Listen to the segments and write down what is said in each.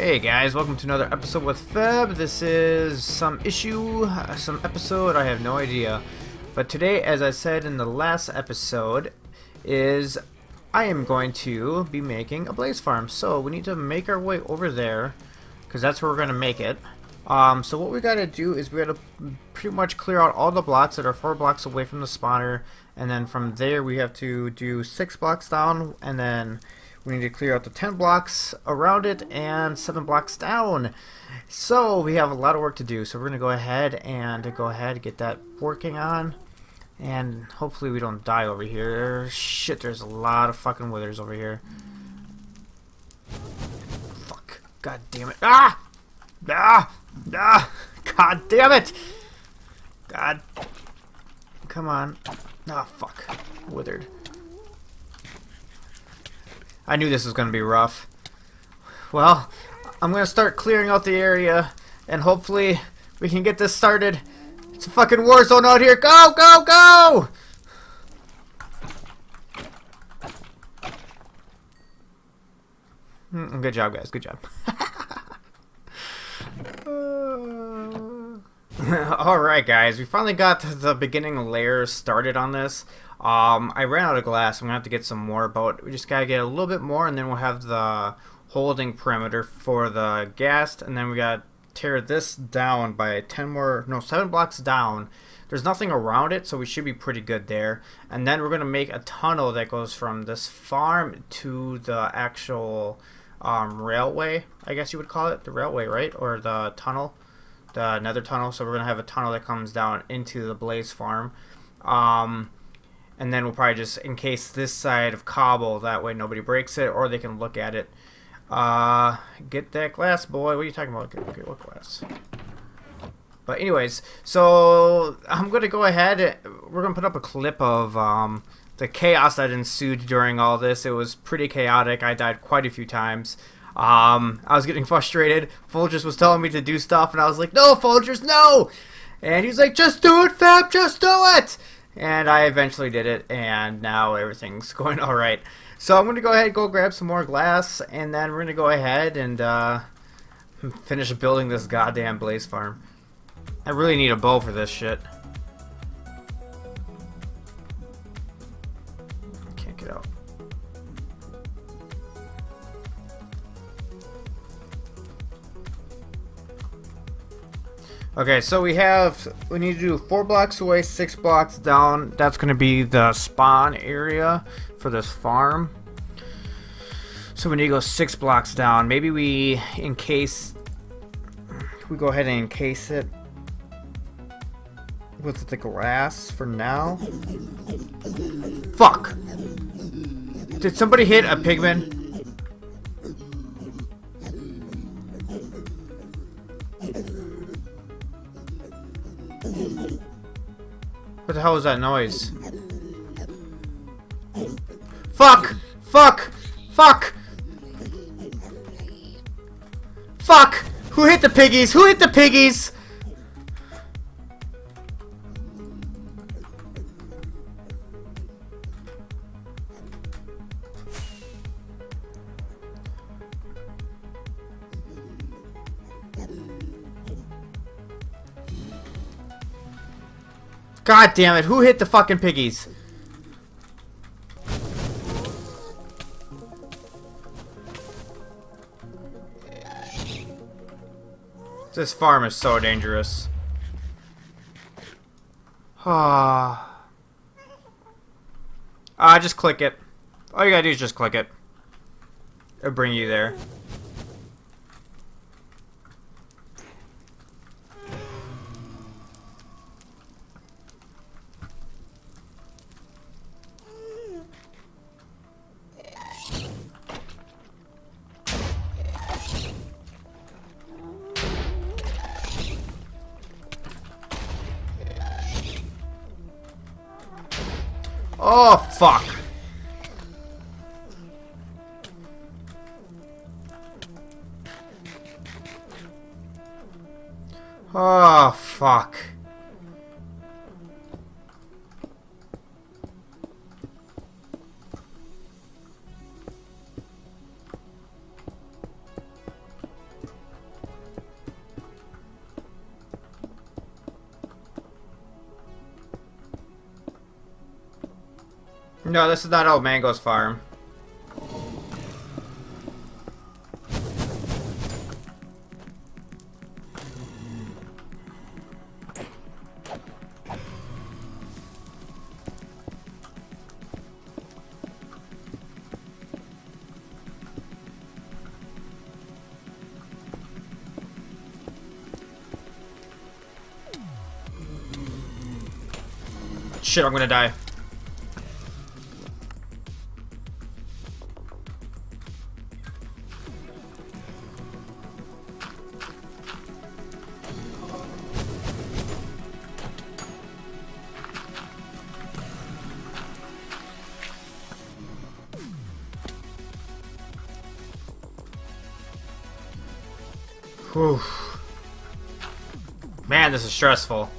Hey guys, welcome to another episode with Feb. This is some episode, I have no idea. But today, as I said in the last episode, I am going to be making a blaze farm. So we need to make our way over there, because that's where we're going to make it. So what we got to do is we got to pretty much clear out all the blocks that are 4 blocks away from the spawner. And then from there we have to do 6 blocks down, and then we need to clear out the 10 blocks around it and 7 blocks down. So we have a lot of work to do. So we're going to go ahead and get that working on. And hopefully we don't die over here. Shit, there's a lot of fucking withers over here. Fuck. God damn it. Ah! Ah! Ah! God damn it! God. Come on. Ah, fuck. Withered. I knew this was going to be rough. Well, I'm going to start clearing out the area, and hopefully we can get this started. It's a fucking war zone out here. Go, go, go! Good job, guys. Good job. Alright, guys. We finally got the beginning layer started on this. I ran out of glass. I'm going to have to get some more, but we just got to get a little bit more, and then we'll have the holding perimeter for the ghast, and then we got to tear this down by 7 blocks down. There's nothing around it, so we should be pretty good there. And then we're going to make a tunnel that goes from this farm to the actual railway, I guess you would call it. The railway, right? Or the tunnel. The nether tunnel. So we're going to have a tunnel that comes down into the blaze farm. And then we'll probably just encase this side of cobble. That way nobody breaks it, or they can look at it. Get that glass, boy. What are you talking about? Okay, what glass? But anyways, so I'm going to go ahead. We're going to put up a clip of the chaos that ensued during all this. It was pretty chaotic. I died quite a few times. I was getting frustrated. Folgers was telling me to do stuff, and I was like, no, Folgers, no! And he's like, just do it, Fab, just do it! And I eventually did it, and now everything's going alright. So I'm going to go ahead and go grab some more glass, and then we're going to go ahead and finish building this goddamn blaze farm. I really need a bow for this shit. Can't get out. Okay, so we need to do 4 blocks away, 6 blocks down. That's going to be the spawn area for this farm. So we need to go 6 blocks down. Maybe we go ahead and encase it with the glass for now. Fuck! Did somebody hit a pigman? What the hell was that noise? Fuck! Fuck! Fuck! Fuck! Who hit the piggies? Who hit the piggies? God damn it, who hit the fucking piggies? This farm is so dangerous. Just click it. All you gotta do is just click it. It'll bring you there. Oh, fuck. Oh, fuck. No, this is not El Mango's farm. Shit, I'm gonna die. Whew. Man, this is stressful.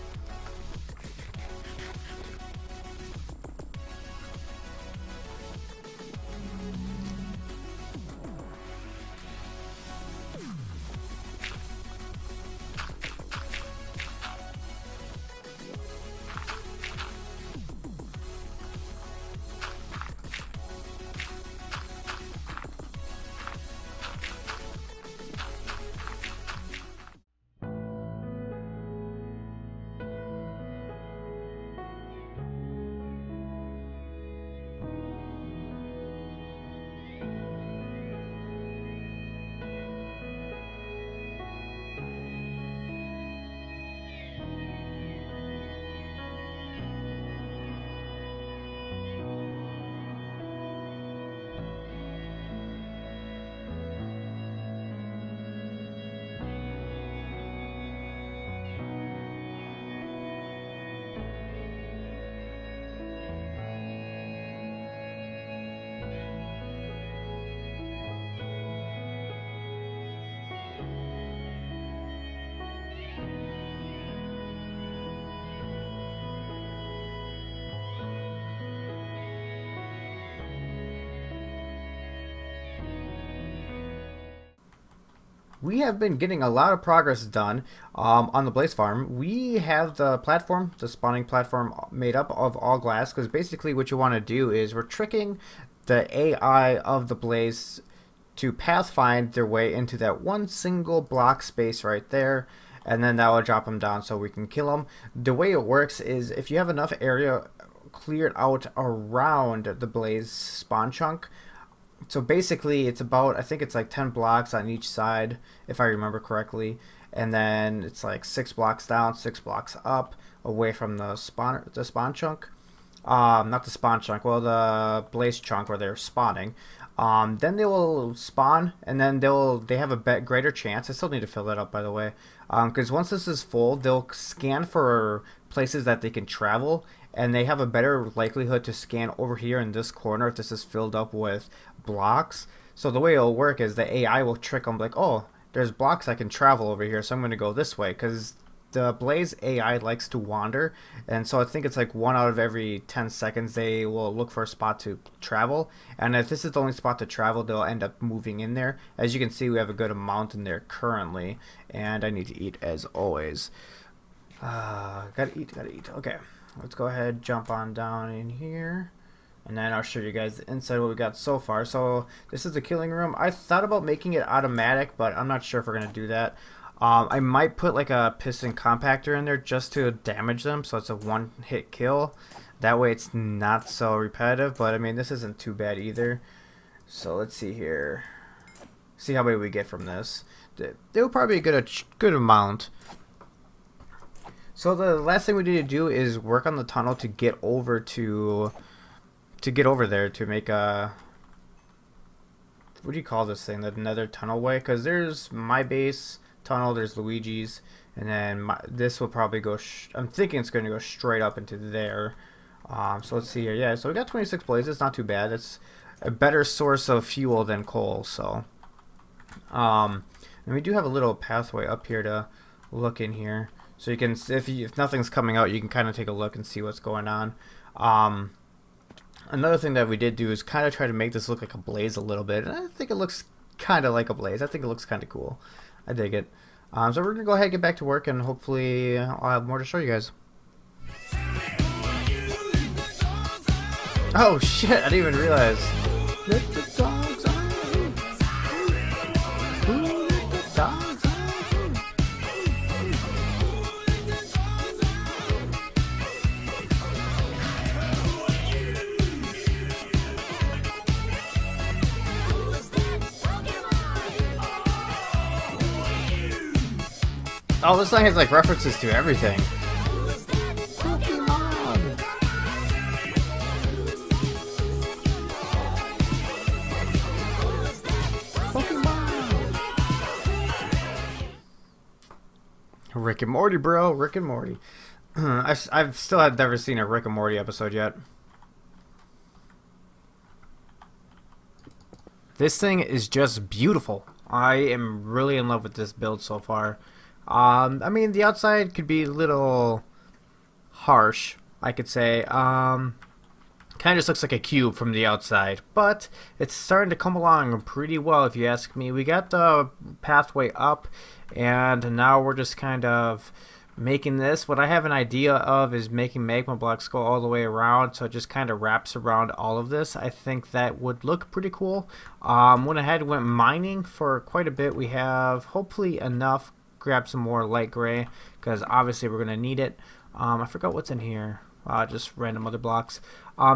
We have been getting a lot of progress done on the Blaze farm. We have the platform, the spawning platform, made up of all glass, because basically what you want to do is we're tricking the AI of the Blaze to pathfind their way into that one single block space right there, and then that will drop them down so we can kill them. The way it works is if you have enough area cleared out around the Blaze spawn chunk, so basically it's about, I think it's like 10 blocks on each side if I remember correctly, and then it's like 6 blocks down, 6 blocks up away from the spawn chunk, not the spawn chunk, well, the Blaze chunk where they're spawning. Then they will spawn, and then they have a greater chance. I still need to fill that up, by the way, because once this is full, they'll scan for places that they can travel, and they have a better likelihood to scan over here in this corner if this is filled up with blocks. So the way it'll work is the AI will trick them like, oh, there's blocks I can travel over here, so I'm going to go this way, because the Blaze AI likes to wander, and so I think it's like 1 out of every 10 seconds they will look for a spot to travel, and if this is the only spot to travel, they'll end up moving in there. As you can see, we have a good amount in there currently, and I need to eat as always. Gotta eat. Okay, let's go ahead, jump on down in here, and then I'll show you guys the inside what we got so far. So this is the killing room. I thought about making it automatic, but I'm not sure if we're gonna do that. I might put like a piston compactor in there just to damage them, so it's a one-hit kill. That way it's not so repetitive, but I mean, this isn't too bad either. So let's see here. See how many we get from this. They'll probably get a good amount. So the last thing we need to do is work on the tunnel to get over there to make a, what do you call this thing? The nether tunnel way? Because there's my base tunnel, there's Luigi's, and then this will probably go, I'm thinking it's going to go straight up into there. So let's see here. Yeah, so we got 26 blazes, not too bad. It's a better source of fuel than coal, so. And we do have a little pathway up here to look in here. So you can, if nothing's coming out, you can kind of take a look and see what's going on. Another thing that we did do is kind of try to make this look like a blaze a little bit. And I think it looks kind of like a blaze. I think it looks kind of cool. I dig it. So we're going to go ahead and get back to work, and hopefully I'll have more to show you guys. Oh shit, I didn't even realize. Let the dogs out. Ooh, let the dogs out. Oh, this song has like references to everything. Pokemon. Pokemon. Rick and Morty, bro. Rick and Morty. I've still had never seen a Rick and Morty episode yet. This thing is just beautiful. I am really in love with this build so far. I mean, the outside could be a little harsh, I could say. Kind of just looks like a cube from the outside, but it's starting to come along pretty well, if you ask me. We got the pathway up, and now we're just kind of making this. What I have an idea of is making magma blocks go all the way around, so it just kind of wraps around all of this. I think that would look pretty cool. Went ahead, went mining for quite a bit. We have hopefully enough. Grab some more light gray because obviously we're gonna need it. I forgot what's in here. Just random other blocks.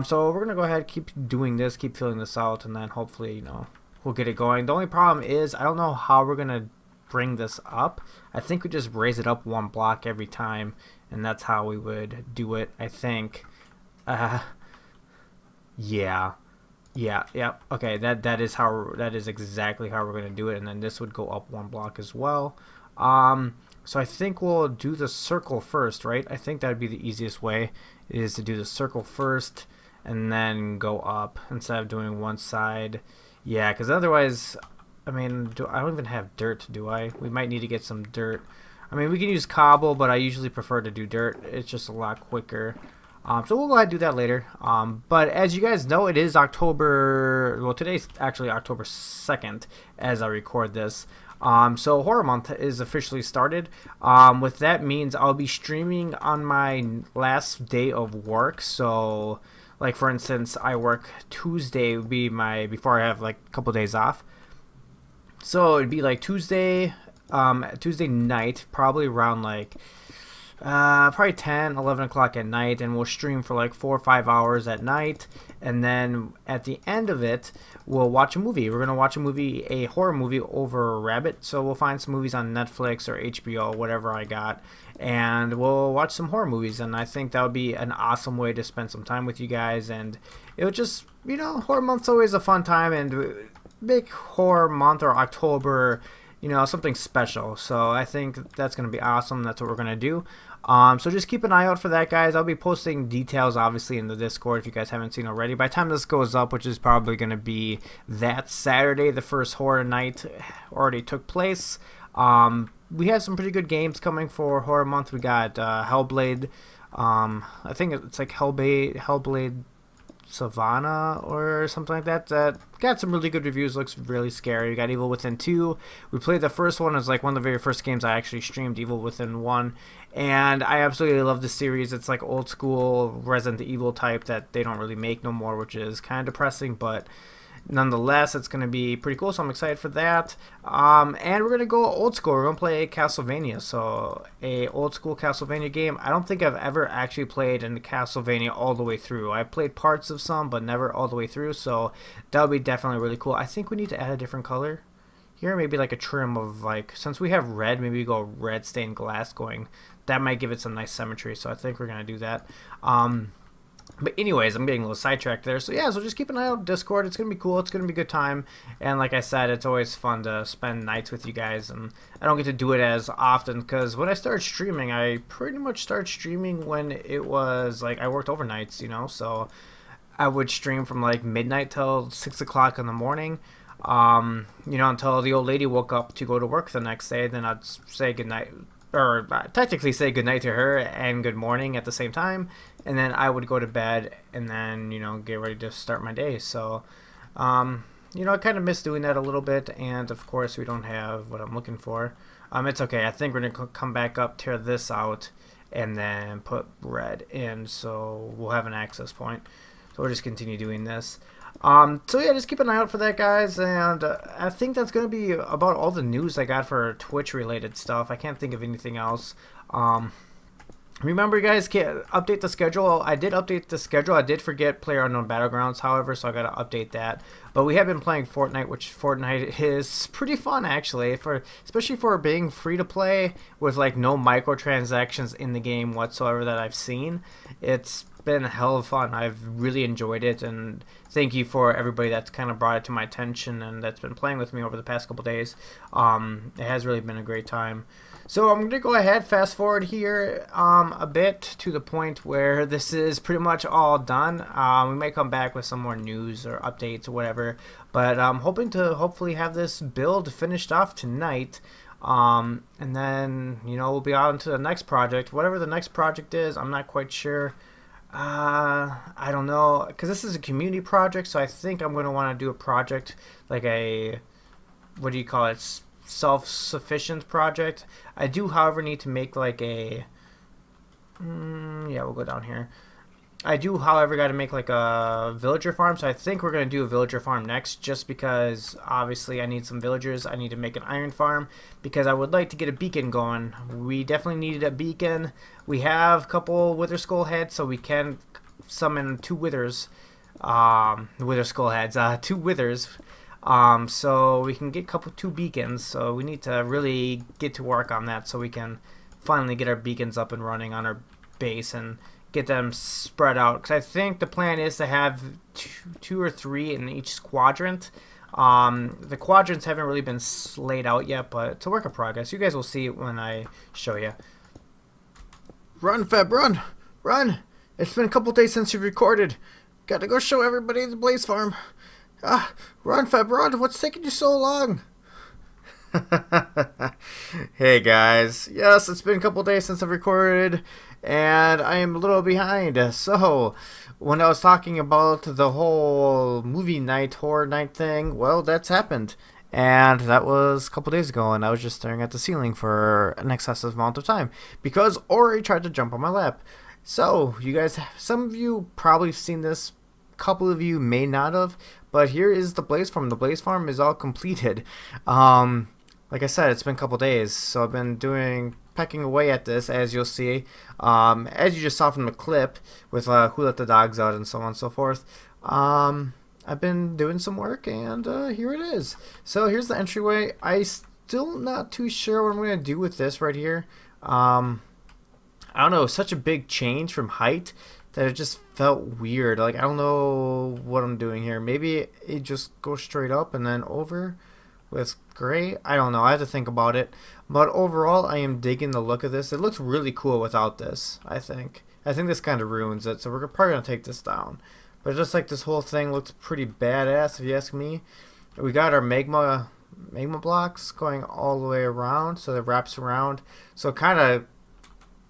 So we're gonna go ahead, keep doing this, keep filling this out, and then hopefully, you know, we'll get it going. The only problem is I don't know how we're gonna bring this up. I think we just raise it up one block every time, and that's how we would do it. I think. Yeah. Okay, that is exactly how we're gonna do it, and then this would go up one block as well. So I think we'll do the circle first, right? I think that would be the easiest way, is to do the circle first and then go up instead of doing one side. Yeah, because otherwise, I mean, I don't even have dirt, do I? We might need to get some dirt. I mean, we can use cobble, but I usually prefer to do dirt. It's just a lot quicker. So we'll go ahead and do that later. But as you guys know, it is October. Well, today's actually October 2nd as I record this. So Horror Month is officially started. What that means, I'll be streaming on my last day of work. So, like for instance, I work Tuesday would be my before I have like a couple days off. So it'd be like Tuesday night, probably around like probably 10, 11 o'clock at night, and we'll stream for like 4 or 5 hours at night, and then at the end of it, we'll watch a movie. We're going to watch a horror movie over Rabbit, so we'll find some movies on Netflix or HBO, whatever I got, and we'll watch some horror movies, and I think that would be an awesome way to spend some time with you guys, and it would just, you know, Horror Month's always a fun time, and make Horror Month or October, you know, something special. So I think that's going to be awesome. That's what we're going to do. So just keep an eye out for that, guys. I'll be posting details, obviously, in the Discord if you guys haven't seen already. By the time this goes up, which is probably going to be that Saturday, the first horror night already took place. We have some pretty good games coming for Horror Month. We got Hellblade. I think it's like Hellblade Savannah or something like that. That got some really good reviews. Looks really scary. We got Evil Within 2. We played the first one. It was like one of the very first games I actually streamed, Evil Within 1, and I absolutely love the series. It's like old school Resident Evil type that they don't really make no more, which is kind of depressing, but nonetheless, it's going to be pretty cool, so I'm excited for that. And we're going to go old school. We're going to play Castlevania, so a old school Castlevania game. I don't think I've ever actually played in Castlevania all the way through. I've played parts of some, but never all the way through, so that would be definitely really cool. I think we need to add a different color here, maybe like a trim of, like, since we have red, maybe we go red stained glass going. That might give it some nice symmetry, so I think we're going to do that. But anyways, I'm getting a little sidetracked there. So yeah, so just keep an eye out on Discord. It's going to be cool. It's going to be a good time. And like I said, it's always fun to spend nights with you guys. And I don't get to do it as often because when I started streaming, I pretty much started streaming when it was like I worked overnights, you know. So I would stream from like midnight till 6 o'clock in the morning. You know, until the old lady woke up to go to work the next day. Then I'd say goodnight, or technically say goodnight to her and good morning at the same time. And then I would go to bed and then, you know, get ready to start my day. So, you know, I kind of miss doing that a little bit. And, of course, we don't have what I'm looking for. It's okay. I think we're going to come back up, tear this out, and then put red in. So we'll have an access point. So we'll just continue doing this. So yeah, just keep an eye out for that, guys. And I think that's going to be about all the news I got for Twitch related stuff. I can't think of anything else. Remember, guys, update the schedule. I did update the schedule. I did forget PlayerUnknown Battlegrounds, however, so I got to update that. But we have been playing Fortnite, which Fortnite is pretty fun, actually, especially for being free to play with like no microtransactions in the game whatsoever that I've seen. It's been a hell of fun. I've really enjoyed it, and thank you for everybody that's kind of brought it to my attention and that's been playing with me over the past couple days. It has really been a great time. So I'm going to go ahead, fast forward here a bit to the point where this is pretty much all done. We may come back with some more news or updates or whatever, but I'm hoping to hopefully have this build finished off tonight. And then, you know, we'll be on to the next project. Whatever the next project is, I'm not quite sure. I don't know, because this is a community project, so I think I'm going to want to do a project like a, what do you call it, self-sufficient project. I do, however, need to make like a yeah, we'll go down here. I do, however, got to make like a villager farm, so I think we're going to do a villager farm next, just because obviously I need some villagers. I need to make an iron farm because I would like to get a beacon going. We definitely needed a beacon. We have a couple wither skull heads, so we can summon two withers, wither skull heads, two withers. So we can get two beacons, so we need to really get to work on that so we can finally get our beacons up and running on our base and get them spread out, because I think the plan is to have two or three in each quadrant. The quadrants haven't really been laid out yet, but it's a work in progress. You guys will see it when I show you. Run, Feb, run! Run! It's been a couple days since you recorded. Gotta go show everybody the Blaze Farm. Run, Feb, run! What's taking you so long? Hey guys, yes, it's been a couple days since I've recorded, and I am a little behind. So, when I was talking about the whole movie night, horror night thing, well, that's happened. And that was a couple days ago, and I was just staring at the ceiling for an excessive amount of time because Ori tried to jump on my lap. So, you guys, some of you probably seen this, a couple of you may not have, but here is the Blaze Farm. The Blaze Farm is all completed. Like I said, it's been a couple days, so I've been pecking away at this, as you'll see. As you just saw from the clip with Who Let the Dogs Out and so on and so forth. I've been doing some work, and here it is. So here's the entryway. I still not too sure what I'm going to do with this right here. I don't know, such a big change from height that it just felt weird. Like, I don't know what I'm doing here. Maybe it just goes straight up and then over with gray. I don't know. I have to think about it. But overall, I am digging the look of this. It looks really cool without this, I think. I think this kind of ruins it, so we're probably going to take this down. But just like this whole thing looks pretty badass, if you ask me. We got our magma blocks going all the way around, so it wraps around. So kind of,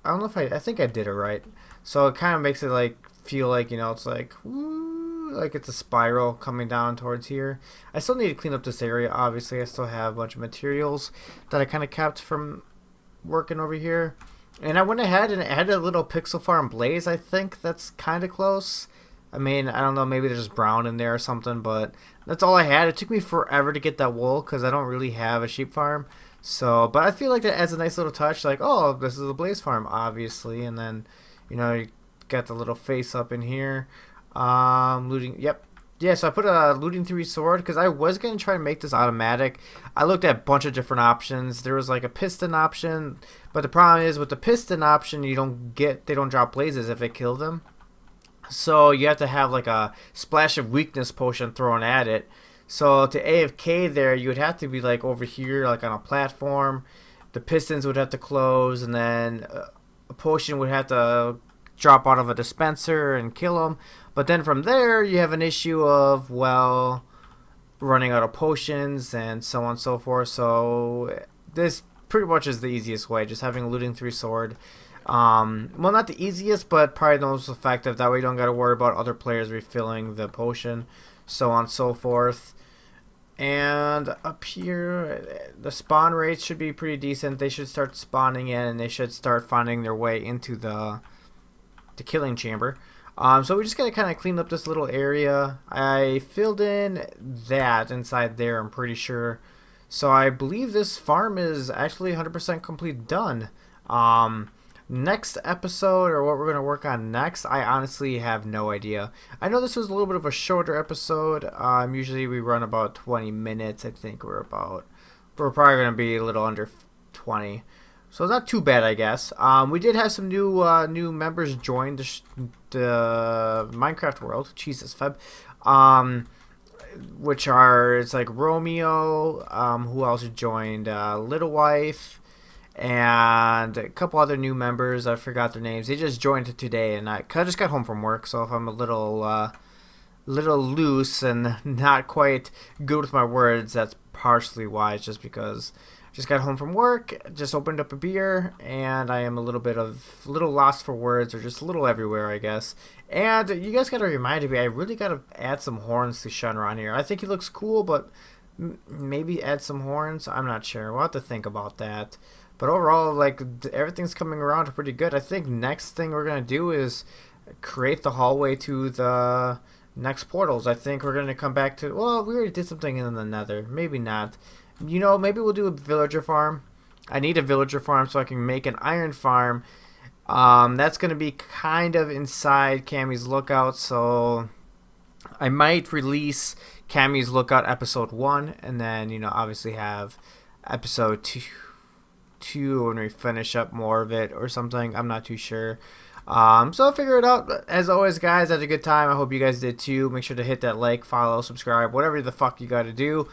I don't know if I think I did it right. So it kind of makes it like feel like, you know, it's like, woo, like it's a spiral coming down towards here. I still need to clean up this area. Obviously, I still have a bunch of materials that I kind of kept from working over here. And I went ahead and added a little pixel farm blaze. I think that's kind of close. I mean, I don't know, maybe there's brown in there or something, but that's all I had. It took me forever to get that wool because I don't really have a sheep farm. So, but I feel like that adds a nice little touch, like, oh, this is a blaze farm, obviously. And then, you know, you got the little face up in here. Looting, yep. Yeah, so I put a looting 3 sword because I was going to try and make this automatic. I looked at a bunch of different options. There was like a piston option, but the problem is with the piston option, they don't drop blazes if it kills them. So you have to have like a splash of weakness potion thrown at it. So to AFK there, you would have to be like over here, like on a platform. The pistons would have to close, and then a potion would have to drop out of a dispenser and kill them. But then from there, you have an issue of, well, running out of potions and so on and so forth. So this pretty much is the easiest way, just having a looting 3 sword. Well, not the easiest, but probably the most effective. That way you don't got to worry about other players refilling the potion, so on and so forth. And up here, the spawn rates should be pretty decent. They should start spawning in, and they should start finding their way into the killing chamber. So we just gotta kind of clean up this little area. I filled in that inside there, I'm pretty sure. So I believe this farm is actually 100% complete done. Um, Next episode, or what we're going to work on next, I honestly have no idea. I know this was a little bit of a shorter episode. Usually we run about 20 minutes. I think we're probably going to be a little under 20. So it's not too bad, I guess. We did have some new members join the Minecraft world. Jesus, Feb. Which are, it's like Romeo, who else joined? Little Wife, and a couple other new members. I forgot their names. They just joined today, and I just got home from work, so if I'm a little loose and not quite good with my words, that's partially why. It's just because I just got home from work, just opened up a beer, and I am a little lost for words, or just a little everywhere, I guess. And you guys gotta remind me, I really gotta add some horns to Shenron here. I think he looks cool, but maybe add some horns. I'm not sure. We'll have to think about that. But overall, like, everything's coming around pretty good. I think next thing we're gonna do is create the hallway to the next portals. I think we're gonna come back to. Well, we already did something in the Nether. Maybe not. Maybe we'll do a villager farm. I need a villager farm so I can make an iron farm. That's gonna be kind of inside Cammy's Lookout, so I might release Cammy's Lookout episode 1, and then obviously have episode 2 when we finish up more of it or something. I'm not too sure. So I'll figure it out. As always, guys, I had a good time. I hope you guys did too. Make sure to hit that like, follow, subscribe, whatever the fuck you gotta do.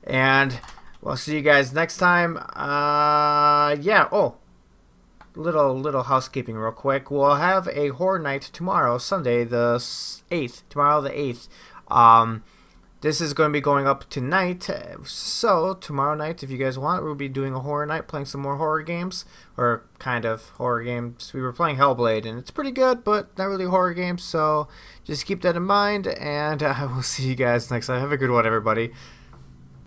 And we'll see you guys next time. Yeah. Oh, little housekeeping real quick. We'll have a horror night tomorrow, Sunday the 8th. Tomorrow the 8th. This is going to be going up tonight, so tomorrow night, if you guys want, we'll be doing a horror night, playing some more horror games, or kind of horror games. We were playing Hellblade, and it's pretty good, but not really a horror game, so just keep that in mind, and I will see you guys next time. Have a good one, everybody.